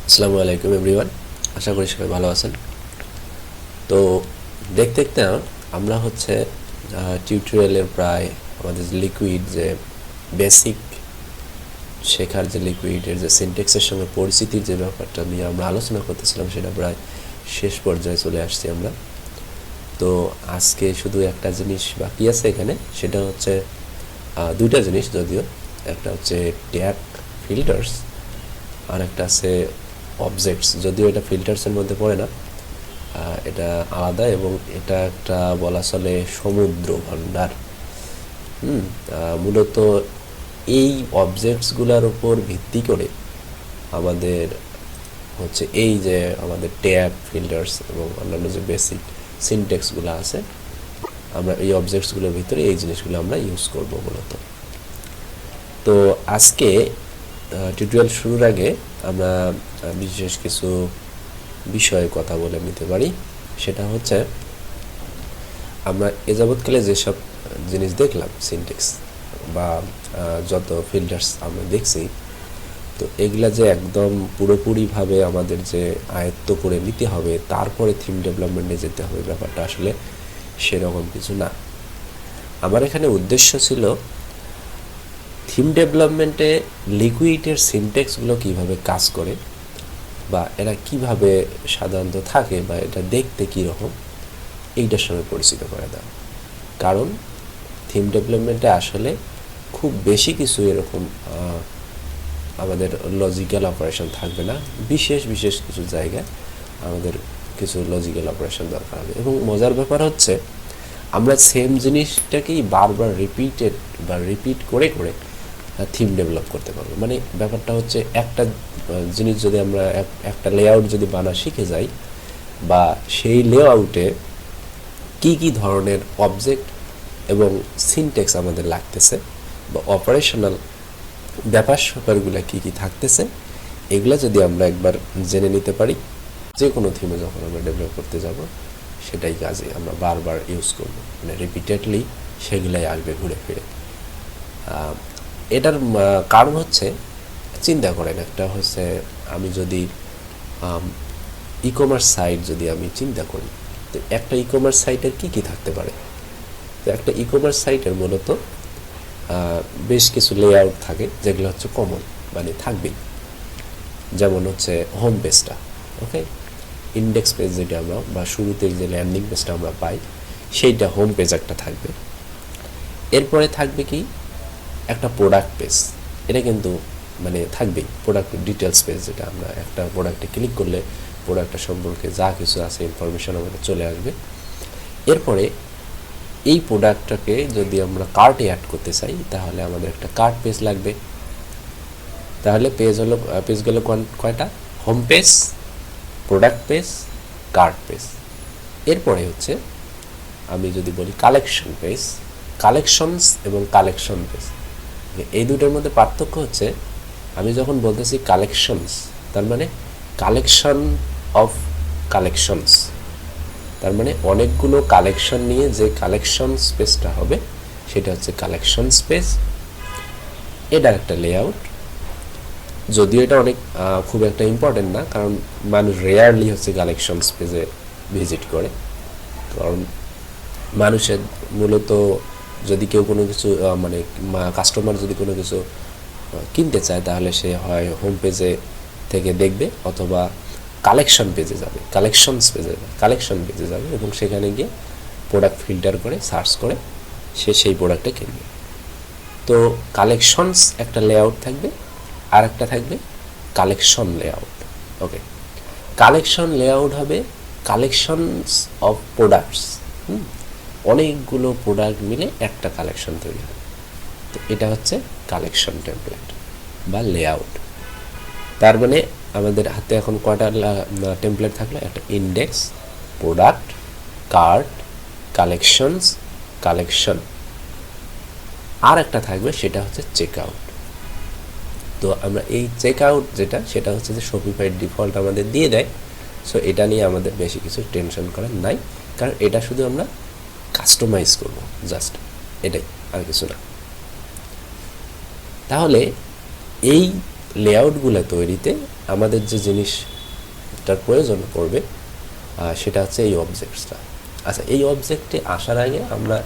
আসসালামু আলাইকুম এভরিওয়ান, আশা করি সবাই ভালো আছেন। তো দেখতে দেখতে আমরা টিউটোরিয়ালের প্রায় আমাদের লিকুইড যে বেসিক শেখার যে লিকুইডের যে সিনট্যাক্সের সঙ্গে পরিচিতির যে ব্যাপারটা নিয়ে আমরা আলোচনা করতেছিলাম সেটা প্রায় শেষ পর্যায়ে চলে আসছি আমরা। তো আজকে শুধু একটা জিনিস বাকি আছে এখানে, সেটা হচ্ছে দুইটা জিনিস যদিও, একটা হচ্ছে ট্যাগ ফিল্টার্স আর একটা আছে অবজেক্টস। যদিও এটা ফিল্টার্সের মধ্যে পড়ে না, এটা আলাদা এবং এটা একটা বলা চলে সমুদ্র ভাণ্ডার। মূলত এই অবজেক্টসগুলোর উপর ভিত্তি করে আমাদের এই যে আমাদের ট্যাগ ফিল্টার্স এবং অন্যান্য যে বেসিক সিনট্যাক্সগুলো আছে, আমরা এই অবজেক্টসগুলোর ভিতরে এই জিনিসগুলো আমরা ইউজ করব মূলত। তো আজকে টিউটোরিয়াল শুরুর আগে আমরা বিশেষ কিছু বিষয়ে কথা বলে নিতে পারি। সেটা হচ্ছে আমরা এ যাবৎকালে যেসব জিনিস দেখলাম, সিনট্যাক্স বা যত ফিল্টার্স আমরা দেখছি, তো এগুলা যে একদম পুরোপুরিভাবে আমাদের যে আয়ত্ত করে নিতে হবে তারপরে থিম ডেভেলপমেন্টে যেতে হবে, ব্যাপারটা আসলে সেরকম কিছু না। আমার এখানে উদ্দেশ্য ছিল থিম ডেভেলপমেন্টে লিকুইডের সিনট্যাক্সগুলো কীভাবে কাজ করে বা এরা কিভাবে সাধারণত থাকে বা এটা দেখতে কীরকম, এইটার সঙ্গে পরিচিত করে দেওয়া। কারণ থিম ডেভেলপমেন্টে আসলে খুব বেশি কিছু এরকম আমাদের লজিক্যাল অপারেশন থাকবে না, বিশেষ বিশেষ কিছু জায়গায় আমাদের কিছু লজিক্যাল অপারেশন দরকার হবে। এবং মজার ব্যাপার হচ্ছে আমরা সেম জিনিসটাকেই বারবার রিপিট করে করে থিম ডেভেলপ করতে পারবো। মানে ব্যাপারটা হচ্ছে একটা জিনিস যদি আমরা একটা লেআউট যদি বানা শিখে যাই, বা সেই লেআউটে কি কি ধরনের অবজেক্ট এবং সিনট্যাক্স আমাদের লাগতেছে বা অপারেশনাল ব্যাপার স্যাপারগুলো কী কী থাকতেছে, এগুলো যদি আমরা একবার জেনে নিতে পারি, যে কোনো থিমে যখন আমরা ডেভেলপ করতে যাব সেটাই কাজে আমরা বারবার ইউজ করব, মানে রিপিটেডলি সেগুলাই আসবে ঘুরে ফিরে। এটার কারণ হচ্ছে, চিন্তা করেন, একটা হচ্ছে আমি যদি ই কমার্স সাইট যদি আমি চিন্তা করি, তো একটা ই কমার্স সাইটের কী কী থাকতে পারে। তো একটা ই কমার্স সাইটের মূলত বেশ কিছু লেআউট থাকে যেগুলো হচ্ছে কমন, মানে থাকবেই। যেমন হচ্ছে হোম পেজটা, ওকে, ইন্ডেক্স পেজ যেটা আমরা বা শুরুতে যে ল্যান্ডিং পেজটা আমরা পাই সেইটা হোম পেজ একটা থাকবে। এরপরে থাকবে কি একটা প্রোডাক্ট পেজ, এটা কিন্তু মানে থাকবেই। প্রোডাক্ট ডিটেলস পেজ, যেটা আমরা একটা প্রোডাক্টে ক্লিক করলে প্রোডাক্টটা সম্পর্কে যা কিছু আছে ইনফরমেশন আমাদের চলে আসবে। এরপরে এই প্রোডাক্টটাকে যদি আমরা কার্টে অ্যাড করতে চাই তাহলে আমাদের একটা কার্ট পেজ লাগবে। তাহলে পেজগুলো কয়টা? Home page, product page, cart page. এরপরে হচ্ছে আমি যদি বলি কালেকশন পেজ, কালেকশনস এবং কালেকশন পেজ, এই দুটোর মধ্যে পার্থক্য হচ্ছে আমি যখন বলতেছি কালেকশনস, তার মানে কালেকশন অফ কালেকশনস, তার মানে অনেকগুলো কালেকশন নিয়ে যে কালেকশন স্পেসটা হবে সেটা হচ্ছে কালেকশন স্পেস। এটার একটা লেআউট, যদিও এটা অনেক খুব একটা ইম্পর্টেন্ট না, কারণ মানুষ রেয়ারলি হচ্ছে কালেকশন স্পেসে ভিজিট করে। কারণ মানুষের মূলত যদি কেউ কোনো কিছু মানে কাস্টমার যদি কোনো কিছু কিনতে চায় তাহলে সে হয় হোম পেজে থেকে দেখবে অথবা কালেকশন পেজে যাবে, কালেকশন পেজে যাবে এবং সেখানে গিয়ে প্রোডাক্ট ফিল্টার করে সার্চ করে সে সেই প্রোডাক্টটা কিনবে। তো কালেকশনস একটা লেআউট থাকবে, আর একটা থাকবে কালেকশন লেআউট। ওকে, কালেকশন লেআউট হবে কালেকশনস অফ প্রোডাক্টস, অনেকগুলো প্রোডাক্ট মিলে একটা কালেকশন তৈরি হয়। তো এটা হচ্ছে কালেকশন টেমপ্লেট বা লেআউট। তার মানে আমাদের হাতে এখন কয়টা টেমপ্লেট থাকলো? একটা index, product, cart, collections, collection, আর একটা থাকবে সেটা হচ্ছে চেক আউট। তো আমরা এই চেক আউট যেটা, সেটা হচ্ছে যে শপিফাই ডিফল্ট আমাদের দিয়ে দেয়। সো এটা নিয়ে আমাদের বেশি কিছু টেনশন করার নাই, কারণ এটা শুধু আমরা কাস্টমাইজ করব, জাস্ট এটাই, আর কিছু না। তাহলে এই লেআউটগুলো তৈরিতে আমাদের যে জিনিসটার প্রয়োজন পড়বে সেটা হচ্ছে এই অবজেক্টসটা। আচ্ছা, এই অবজেক্টে আসার আগে আমরা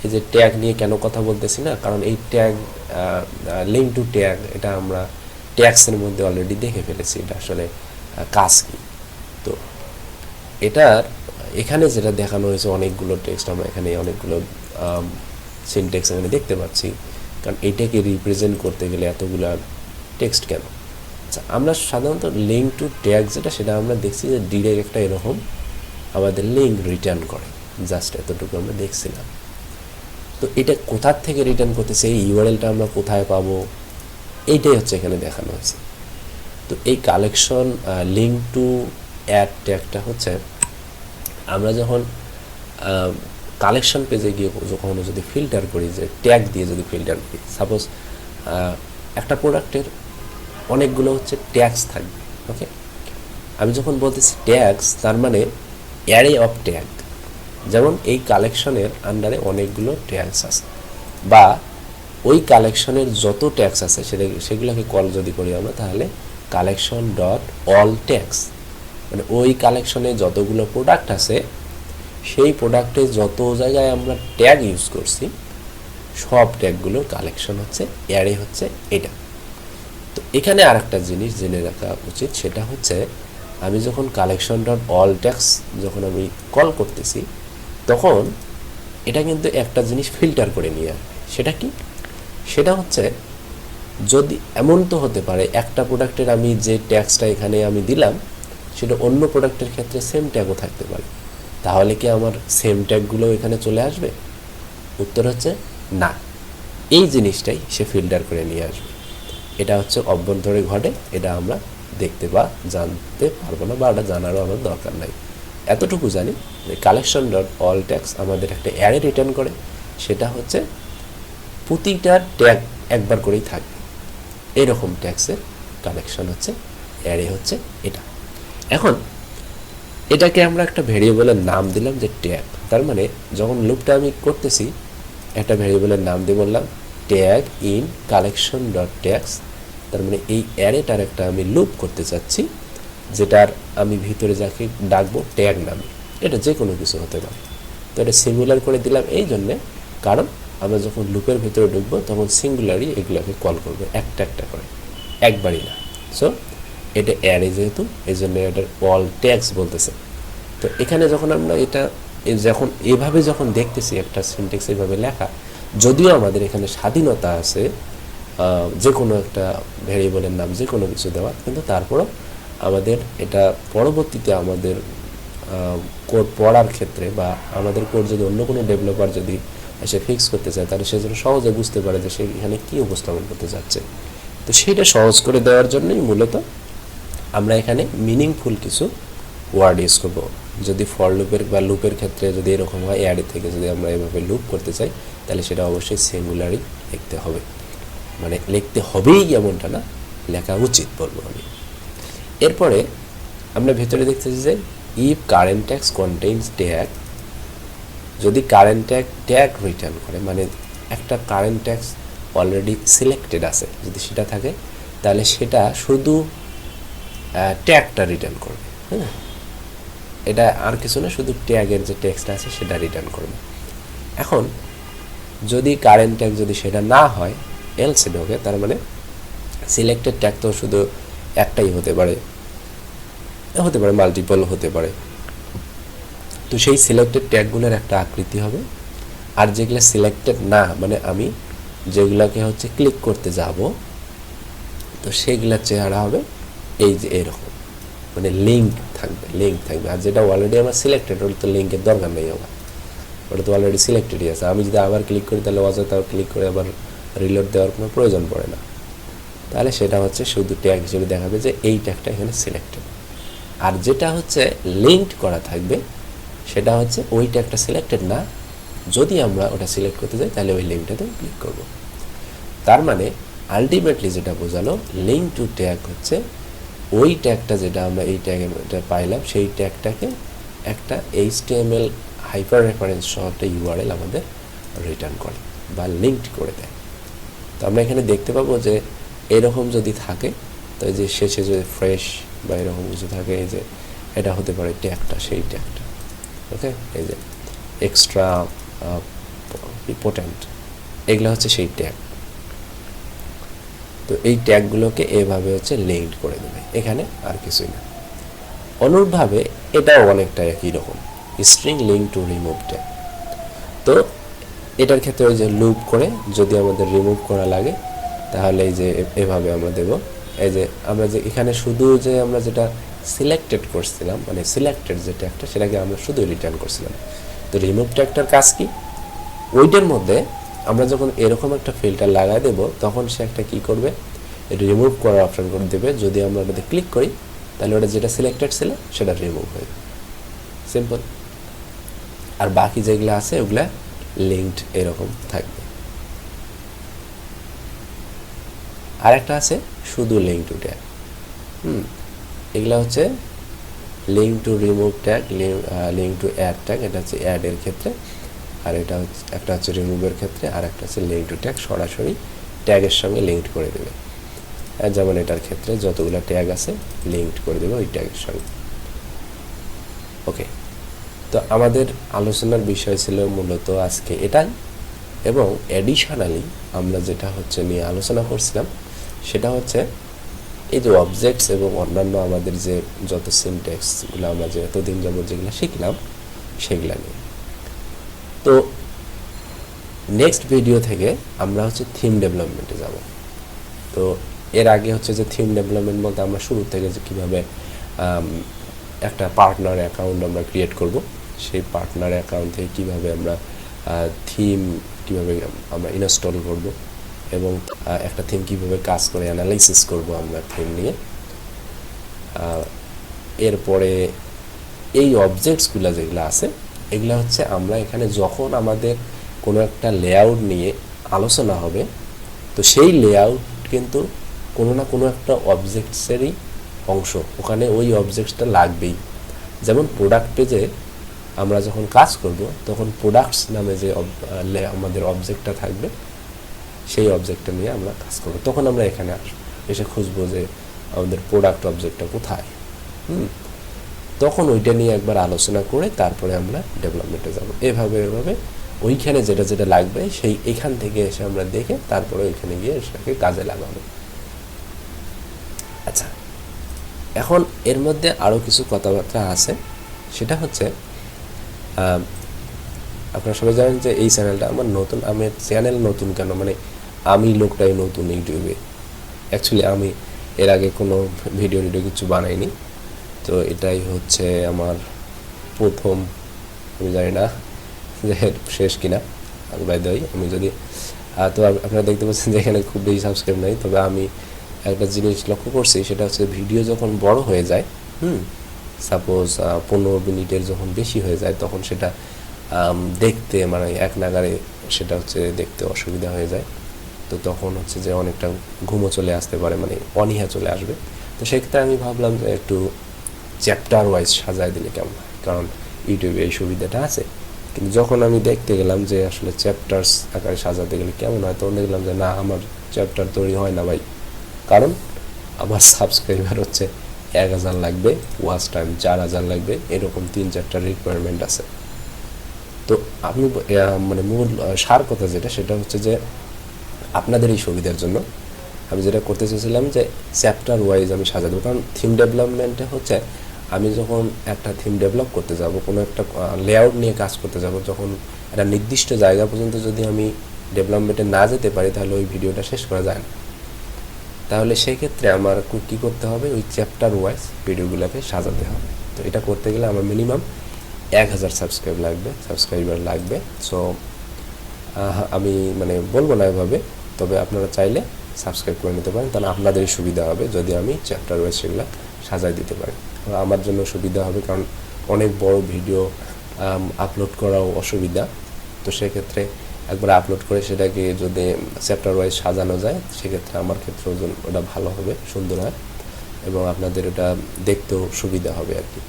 এই যে ট্যাগ নিয়ে কেন কথা বলতেছি না, কারণ এই ট্যাগ লিঙ্ক টু ট্যাগ এটা আমরা ট্যাগসের মধ্যে অলরেডি দেখে ফেলেছি এটা আসলে কাজ কি। তো এটার এখানে যেটা দেখানো হয়েছে অনেকগুলো টেক্সট, আমরা এখানে অনেকগুলো সিনট্যাক্স এখানে দেখতে পাচ্ছি, কারণ এটাকে রিপ্রেজেন্ট করতে গেলে এতগুলো টেক্সট কেন। আচ্ছা, আমরা সাধারণত লিঙ্ক টু ট্যাগ যেটা সেটা আমরা দেখছি যে ডিরেক্ট একটা এরকম আমাদের লিঙ্ক রিটার্ন করে, জাস্ট এতটুকু আমরা দেখছিলাম। তো এটা কোথার থেকে রিটার্ন করতেছে, এই ইউআরএলটা আমরা কোথায় পাবো, এইটাই হচ্ছে এখানে দেখানো হয়েছে। তো এই কালেকশন লিঙ্ক টু অ্যাড ট্যাগটা হচ্ছে আমরা যখন কালেকশন পেজে গিয়ে কখনো যদি ফিল্টার করি, যে ট্যাগ দিয়ে যদি ফিল্টার করি, সাপোজ একটা প্রোডাক্টের অনেকগুলো হচ্ছে ট্যাগস থাকবে। ওকে, আমি যখন বলতেছি ট্যাগস তার মানে অ্যারে অফ ট্যাগ, যেমন এই কালেকশনের আন্ডারে অনেকগুলো ট্যাগস আছে, বা ওই কালেকশনের যত ট্যাগস আছে সেগুলোকে কল যদি করি আমরা, তাহলে কালেকশন ডট অল ট্যাগস, মানে ওই কালেকশনে যতগুলো প্রোডাক্ট আছে সেই প্রোডাক্টে যত জায়গায় আমরা ট্যাগ ইউজ করছি সব ট্যাগগুলোর কালেকশন হচ্ছে অ্যারে হচ্ছে এটা। তো এখানে আর একটা জিনিস জেনে রাখা উচিত, সেটা হচ্ছে আমি যখন কালেকশন ডট অল ট্যাগস যখন আমি কল করতেছি তখন এটা কিন্তু একটা জিনিস ফিল্টার করে নিয়ে আসবে। সেটা কি? সেটা হচ্ছে যদি এমন তো হতে পারে একটা প্রোডাক্টের আমি যে ট্যাগসটা এখানে আমি দিলাম সেটা অন্য প্রোডাক্টের ক্ষেত্রে সেম ট্যাগও থাকতে পারে, তাহলে কি আমার সেম ট্যাগগুলো এখানে চলে আসবে? উত্তর হচ্ছে না, এই জিনিসটাই সে ফিল্টার করে নিয়ে আসবে। এটা হচ্ছে অভ্যন্তরে ঘটে, এটা আমরা দেখতে বা জানতে পারবো না, বা এটা জানারও আমার দরকার নাই। এতটুকু জানি যে কালেকশন ডট অল ট্যাগস আমাদের একটা অ্যারে রিটার্ন করে, সেটা হচ্ছে প্রতিটা ট্যাগ একবার করেই থাকবে, এরকম ট্যাগসের কালেকশন হচ্ছে অ্যারে হচ্ছে এটা। এখন এটাকে আমরা একটা ভেরিয়েবলের নাম দিলাম যে ট্যাগ, তার মানে যখন লুপটা আমি করতেছি একটা ভেরিয়েবলের নাম দিয়ে বললাম tag in collection dot tags, তার মানে এই অ্যারেটার একটা আমি লুপ করতে চাচ্ছি, যেটার আমি ভিতরে যাকে ডাকবো ট্যাগ নামে, এটা যে কোনো কিছু হতে পারে। তো এটা সিঙ্গুলার করে দিলাম এই জন্যে, কারণ আমরা যখন লুপের ভিতরে ঢুকবো তখন সিঙ্গুলারই এগুলোকে কল করবো একটা একটা করে, একবারই না। সো এটা অ্যারে যেহেতু এই জন্য এটার অল ট্যাগস বলতেছে। তো এখানে যখন আমরা এটা যখন এভাবে যখন দেখতেছি একটা সিনট্যাক্স এইভাবে লেখা, যদিও আমাদের এখানে স্বাধীনতা আছে যে কোনো একটা ভেরিয়েবলের নাম যে কোনো কিছু দেওয়া, কিন্তু তারপরও আমাদের এটা পরবর্তীতে আমাদের কোড পড়ার ক্ষেত্রে বা আমাদের কোড যদি অন্য কোনো ডেভেলপার যদি এসে ফিক্স করতে চায় তাহলে সে যেন সহজে বুঝতে পারে যে সে এখানে কী উপস্থাপন করতে যাচ্ছে। তো সেইটা সহজ করে দেওয়ার জন্যই মূলত আমরা এখানে মিনিংফুল কিছু ওয়ার্ড ইউজ করবো। যদি ফর লুপের বা লুপের ক্ষেত্রে যদি এরকম হয় অ্যারে থেকে যদি আমরা এভাবে লুপ করতে চাই তাহলে সেটা অবশ্যই সিঙ্গুলারই লিখতে হবে, মানে লিখতে হবেই এমনটা না, লেখা উচিত বলবো আমি। এরপরে আমরা ভেতরে দেখতেছি যে if current tags contains tag, যদি কারেন্ট ট্যাগ রিটার্ন করে, মানে একটা কারেন্ট ট্যাগস অলরেডি সিলেক্টেড আছে যদি সেটা থাকে তাহলে সেটা শুধু ট্যাগটা রিটার্ন করবে। হ্যাঁ, এটা আর কিছু না, শুধু ট্যাগের যে টেক্সট আছে সেটা রিটার্ন করবে। এখন যদি কারেন্ট ট্যাগ যদি সেটা না হয় এলসে ঢোকে, তার মানে সিলেক্টেড ট্যাগ তো শুধু একটাই হতে পারে মাল্টিপল হতে পারে। তো সেই সিলেক্টেড ট্যাগগুলোর একটা আকৃতি হবে, আর যেগুলো সিলেক্টেড না, মানে আমি যেগুলোকে হচ্ছে ক্লিক করতে যাব তো সেগুলোর চেহারা হবে এই যে এরকম, মানে লিঙ্ক থাকবে। আর যেটা অলরেডি আমার সিলেক্টেড ওটা তো লিঙ্কের দরকার নেই, ওটা তো অলরেডি সিলেক্টেডই আছে। আমি যদি আবার ক্লিক করি তাহলে অযথা ক্লিক করে আবার রিলোড দেওয়ার কোনো প্রয়োজন পড়ে না, তাহলে সেটা হচ্ছে শুধু ট্যাগ হিসেবে দেখাবে যে এই ট্যাগটা এখানে সিলেক্টেড। আর যেটা হচ্ছে লিঙ্কড করা থাকবে সেটা হচ্ছে ওই ট্যাগটা সিলেক্টেড না, যদি আমরা ওটা সিলেক্ট করতে যাই তাহলে ওই লিঙ্কটাতে ক্লিক করব। তার মানে আলটিমেটলি যেটা বোঝালো লিঙ্ক টু ট্যাগ হচ্ছে ওই ট্যাগটা যেটা আমরা এই ট্যাগের মধ্যে পাইলাম সেই ট্যাগটাকে একটা HTML হাইপার রেফারেন্স সহ একটা ইউআরএল আমাদের রিটার্ন করে বা লিঙ্কড করে দেয়। তো আমরা এখানে দেখতে পাবো যে এরকম যদি থাকে তো এই যে শেষে যে ফ্রেশ বা এরকম কিছু থাকে, এই যে এটা হতে পারে ট্যাগটা, সেই ট্যাগটা। ওকে, এই যে এক্সট্রা ইম্পর্ট্যান্ট, এগুলো হচ্ছে সেই ট্যাগ। তো এই ট্যাগগুলোকে এভাবে হচ্ছে লিঙ্কড করে দেবে, এখানে আর কিছুই না। অনুরূপভাবে এটাও অনেকটা একই রকম, string link to remove tag. তো এটার ক্ষেত্রে ওই যে লুপ করে যদি আমাদের রিমুভ করা লাগে, তাহলে এই যে এভাবে আমরা দেব। এই যে আমরা যে এখানে শুধু যে আমরা যেটা সিলেক্টেড করছিলাম, মানে সিলেক্টেড যে ট্যাগটা, সেটাকে আমরা শুধু রিটার্ন করছিলাম। তো রিমুভ ট্যাগটার কাজ কি, ওইটার মধ্যে আমরা যখন এরকম একটা ফিল্টার লাগাই দেব, তখন সে একটা কি করবে, রিমুভ করার অপশন করে দেবে। যদি আমরা ওটাতে ক্লিক করি, তাহলে ওটা যেটা সিলেক্টেড ছিল সেটা রিমুভ হয়ে যাবে, সিম্পল। আর বাকি যেগুলো আছে ওগুলা লিঙ্কড এরকম থাকবে। আর একটা আছে শুধু লিঙ্ক টু ট্যাগ। এগুলা হচ্ছে link to remove tag, link to add tag, এটা হচ্ছে অ্যাডের ক্ষেত্রে। আর এটা হচ্ছে একটা হচ্ছে রিমুভের ক্ষেত্রে, আর একটা হচ্ছে লিঙ্ক টু ট্যাগ, সরাসরি ট্যাগের সঙ্গে লিঙ্কড করে দেবে। যেমন এটার ক্ষেত্রে যতগুলো ট্যাগ আছে লিঙ্কড করে দেবে ওই ট্যাগের সঙ্গে। ওকে, তো আমাদের আলোচনার বিষয় ছিল মূলত আজকে এটাই। এবং অ্যাডিশনালি আমরা যেটা হচ্ছে নিয়ে আলোচনা করছিলাম, সেটা হচ্ছে এই যে অবজেক্টস এবং অন্যান্য আমাদের যে যত সিনট্যাক্সগুলো আমরা যে এতদিন যাবত যেগুলো শিখলাম, সেগুলো নিয়ে। তো নেক্সট ভিডিও থেকে আমরা হচ্ছে থিম ডেভেলপমেন্টে যাব। তো এর আগে হচ্ছে যে থিম ডেভেলপমেন্ট বলতে আমরা শুরু থেকে যে কীভাবে একটা পার্টনার অ্যাকাউন্ট আমরা ক্রিয়েট করব, সেই পার্টনার অ্যাকাউন্ট থেকে কীভাবে আমরা থিম কীভাবে আমরা ইনস্টল করব, এবং একটা থিম কীভাবে কাজ করে অ্যানালাইসিস করব আমরা থিম নিয়ে। এরপরে এই অবজেক্টসগুলো যেগুলো আছে, এগুলো হচ্ছে আমরা এখানে যখন আমাদের কোনো একটা লেআউট নিয়ে আলোচনা হবে, তো সেই লেআউট কিন্তু কোনো না কোনো একটা অবজেক্টসেরই অংশ, ওখানে ওই অবজেক্টসটা লাগবেই। যেমন প্রোডাক্ট পেজে আমরা যখন কাজ করব, তখন প্রোডাক্টস নামে যে আমাদের অবজেক্টটা থাকবে, সেই অবজেক্টটা নিয়ে আমরা কাজ করব। তখন আমরা এখানে আসবো, এসে খুঁজবো যে আমাদের প্রোডাক্ট অবজেক্টটা কোথায়। তখন ওইটা নিয়ে একবার আলোচনা করে তারপরে আমরা ডেভেলপমেন্টে যাব। এভাবে ওইখানে যেটা যেটা লাগবে সেই এখান থেকে এসে আমরা দেখে তারপরে ওইখানে গিয়ে সেটাকে কাজে লাগাবো। আচ্ছা, এখন এর মধ্যে আরও কিছু কথাবার্তা আছে। সেটা হচ্ছে আপনারা সবাই জানেন যে এই চ্যানেলটা আমার নতুন। আমি চ্যানেল নতুন কেন, মানে আমি লোকটাই নতুন ইউটিউবে। অ্যাকচুয়ালি আমি এর আগে কোনো ভিডিও কিছু বানাইনি। তো এটাই হচ্ছে আমার প্রথম, আমি জানি না যে শেষ কিনা। বাই দ্য ওয়ে, আমি যদি তো আপনারা দেখতে পাচ্ছেন যে এখানে খুব বেশি সাবস্ক্রাইব নাই। তবে আমি একটা জিনিস লক্ষ্য করছি, সেটা হচ্ছে ভিডিও যখন বড় হয়ে যায়, সাপোজ 15 মিনিটের যখন বেশি হয়ে যায়, তখন সেটা দেখতে মানে এক নাগারে সেটা হচ্ছে দেখতে অসুবিধা হয়ে যায়। তো তখন হচ্ছে যে অনেকটা ঘুমো চলে আসতে পারে, মানে অনীহা চলে আসবে। তো সেক্ষেত্রে আমি ভাবলাম যে একটু চ্যাপ্টার ওয়াইজ সাজায় দিলে কেমন হয়, কারণ ইউটিউবে এই সুবিধাটা আছে। কিন্তু যখন আমি দেখতে গেলাম যে আসলে চ্যাপ্টার্স আকারে সাজাতে গেলে কেমন হয়, তখন দেখলাম যে না, আমার চ্যাপ্টার তৈরি হয় না ভাই। কারণ আমার সাবস্ক্রাইবার হচ্ছে 1000 লাগবে, ওয়াচ টাইম 4000 লাগবে, এরকম 3-4টা রিকোয়ারমেন্ট আছে। তো আমি মানে মূল সার কথা যেটা, সেটা হচ্ছে যে আপনাদের এই সুবিধার জন্য আমি যেটা করতে চেয়েছিলাম যে চ্যাপ্টার ওয়াইজ আমি সাজা দেবো। কারণ থিম ডেভেলপমেন্টে হচ্ছে আমি যখন একটা থিম ডেভেলপ করতে যাব, কোনো একটা লেআউট নিয়ে কাজ করতে যাব, যখন একটা নির্দিষ্ট জায়গা পর্যন্ত যদি আমি ডেভেলপমেন্টে না যেতে পারি, তাহলে ওই ভিডিওটা শেষ করা যায় না। তাহলে সেই ক্ষেত্রে আমার কী করতে হবে, ওই চ্যাপ্টার ওয়াইজ ভিডিওগুলোকে সাজাতে হবে। তো এটা করতে গেলে আমার মিনিমাম 1000 সাবস্ক্রাইবার লাগবে। সো আমি মানে বলবো না এভাবে, তবে আপনারা চাইলে সাবস্ক্রাইব করে নিতে পারেন, তাহলে আপনাদেরই সুবিধা হবে যদি আমি চ্যাপ্টার ওয়াইজ সেগুলো সাজাই দিতে পারি। আমার জন্য সুবিধা হবে, কারণ অনেক বড় ভিডিও আপলোড করাও অসুবিধা। তো সেক্ষেত্রে একবার আপলোড করে সেটাকে যদি চ্যাপ্টার ওয়াইজ সাজানো যায়, সেক্ষেত্রে আমার ক্ষেত্রে ওটা ভালো হবে, সুন্দর হয়, এবং আপনাদের ওটা দেখতেও সুবিধা হবে আর কি।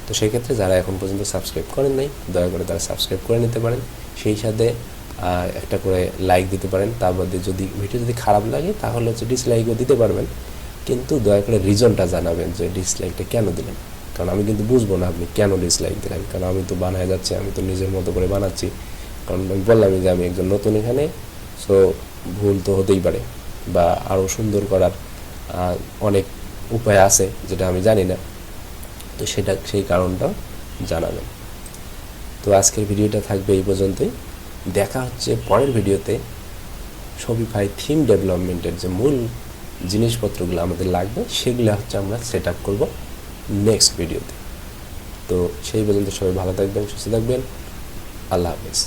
তো সেই ক্ষেত্রে যারা এখন পর্যন্ত সাবস্ক্রাইব করেন নাই, দয়া করে তারা সাবস্ক্রাইব করে নিতে পারেন। সেই সাথে একটা করে লাইক দিতে পারেন। তার মধ্যে যদি ভিডিও যদি খারাপ লাগে, তাহলে হচ্ছে ডিসলাইকও দিতে পারবেন। কিন্তু দয়া করে রিজনটা জানাবেন যে ডিসলাইকটা কেন দিলেন, কারণ আমি কিন্তু বুঝবো না আপনি কেন ডিসলাইক দিলেন, কারণ আমি তো বানায় যাচ্ছি, আমি তো নিজের মতো করে বানাচ্ছি। কারণ আমি বললামই যে আমি একজন নতুন এখানে, সো ভুল তো হতেই পারে, বা আরও সুন্দর করার অনেক উপায় আছে যেটা আমি জানি না, তো সেই কারণটা জানাবেন। তো আজকের ভিডিওটা থাকবে এই পর্যন্তই, দেখা হচ্ছে পরের ভিডিওতে। শপিফাই থিম ডেভেলপমেন্টের যে মূল জিনিসপত্রগুলো আমাদের লাগবে সেগুলো হচ্ছে আমরা সেট আপ করবো নেক্সট ভিডিওতে। তো সেই পর্যন্ত সবাই ভালো থাকবেন, সুস্থ থাকবেন, আল্লাহ হাফেজ।